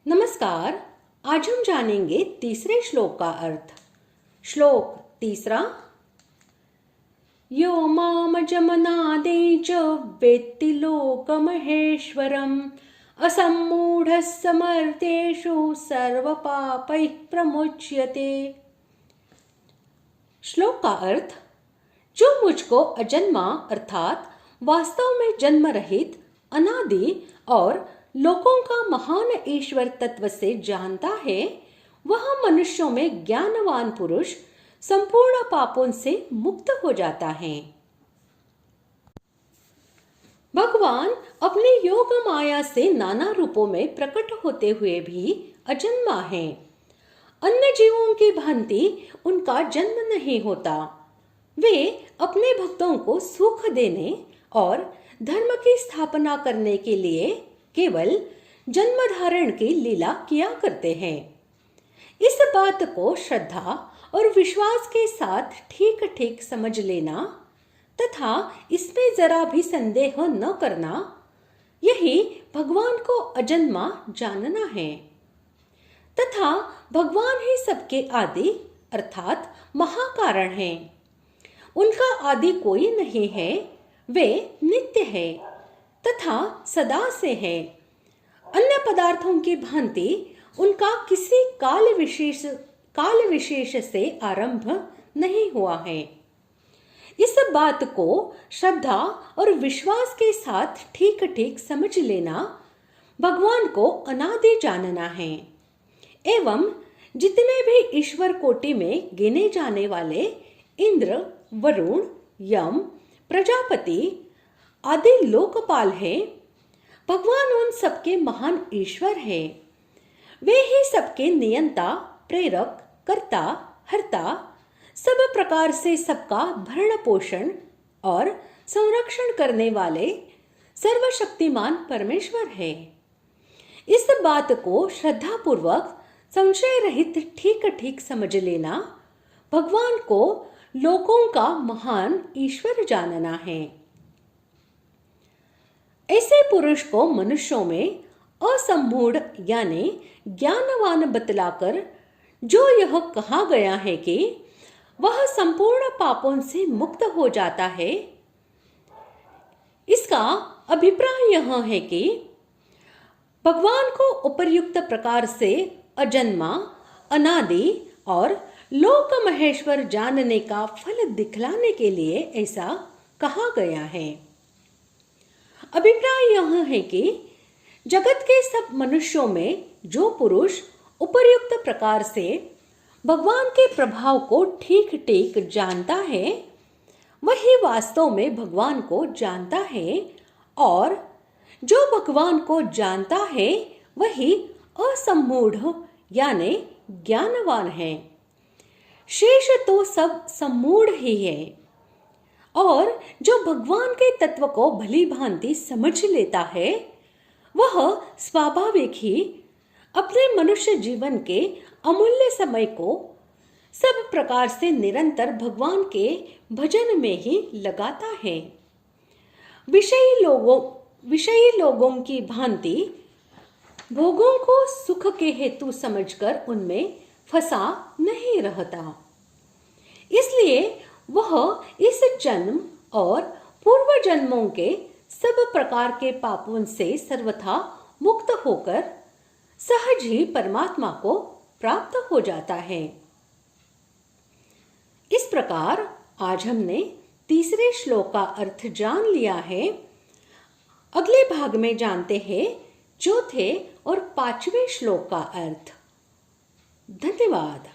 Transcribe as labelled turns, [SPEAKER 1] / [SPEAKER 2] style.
[SPEAKER 1] नमस्कार। आज हम जानेंगे तीसरे श्लोक का अर्थ। श्लोक तीसरा। यो मामजमनादे च वेत्ति लोकमहेश्वरम् असम्मूढः समर्थेषु सर्वपापैः प्रमुच्यते। श्लोक का अर्थ, जो मुझको अजन्मा अर्थात वास्तव में जन्म रहित, अनादि और लोकों का महान ईश्वर तत्व से जानता है, वह मनुष्यों में ज्ञानवान पुरुष संपूर्ण पापों से मुक्त हो जाता है। भगवान अपने योग माया से नाना रूपों में प्रकट होते हुए भी अजन्मा है। अन्य जीवों की भांति उनका जन्म नहीं होता। वे अपने भक्तों को सुख देने और धर्म की स्थापना करने के लिए केवल जन्म धारण की लीला किया करते हैं। इस बात को श्रद्धा और विश्वास के साथ ठीक ठीक समझ लेना तथा इसमें जरा भी संदेह न करना, यही भगवान को अजन्मा जानना है। तथा भगवान ही सबके आदि अर्थात महाकारण हैं। उनका आदि कोई नहीं है, वे नित्य है तथा सदा से है। अन्य पदार्थों की भांति उनका किसी काल विशेष से आरंभ नहीं हुआ है। इस बात को श्रद्धा और विश्वास के साथ ठीक ठीक समझ लेना भगवान को अनादि जानना है। एवं जितने भी ईश्वर कोटि में गिने जाने वाले इंद्र, वरुण, यम, प्रजापति आदि लोकपाल हैं, भगवान उन सबके महान ईश्वर हैं। वे ही सबके नियंता, प्रेरक, कर्ता, हर्ता, सब प्रकार से सबका भरण पोषण और संरक्षण करने वाले सर्वशक्तिमान परमेश्वर है। इस बात को श्रद्धा पूर्वक संशय रहित ठीक ठीक समझ लेना भगवान को लोकों का महान ईश्वर जानना है। ऐसे पुरुष को मनुष्यों में असम्मूढ़ यानी ज्ञानवान बतलाकर जो यह कहा गया है कि वह संपूर्ण पापों से मुक्त हो जाता है, इसका अभिप्राय यह है कि भगवान को उपर्युक्त प्रकार से अजन्मा, अनादि और लोक महेश्वर जानने का फल दिखलाने के लिए ऐसा कहा गया है। अभिप्राय यह है कि जगत के सब मनुष्यों में जो पुरुष उपर्युक्त प्रकार से भगवान के प्रभाव को ठीक ठीक जानता है, वही वास्तव में भगवान को जानता है, और जो भगवान को जानता है वही असम्मूढ़ यानी ज्ञानवान है। शेष तो सब सम्मूढ़ ही है। और जो भगवान के तत्व को भली भांति समझ लेता है, वह स्वाभाविक ही अपने मनुष्य जीवन के अमूल्य समय को सब प्रकार से निरंतर भगवान के भजन में ही लगाता है। विषयी लोगों की भांति भोगों को सुख के हेतु समझकर उनमें फंसा नहीं रहता। इसलिए वह इस जन्म और पूर्व जन्मों के सब प्रकार के पापों से सर्वथा मुक्त होकर सहज ही परमात्मा को प्राप्त हो जाता है। इस प्रकार आज हमने तीसरे श्लोक का अर्थ जान लिया है। अगले भाग में जानते हैं चौथे और पांचवें श्लोक का अर्थ। धन्यवाद।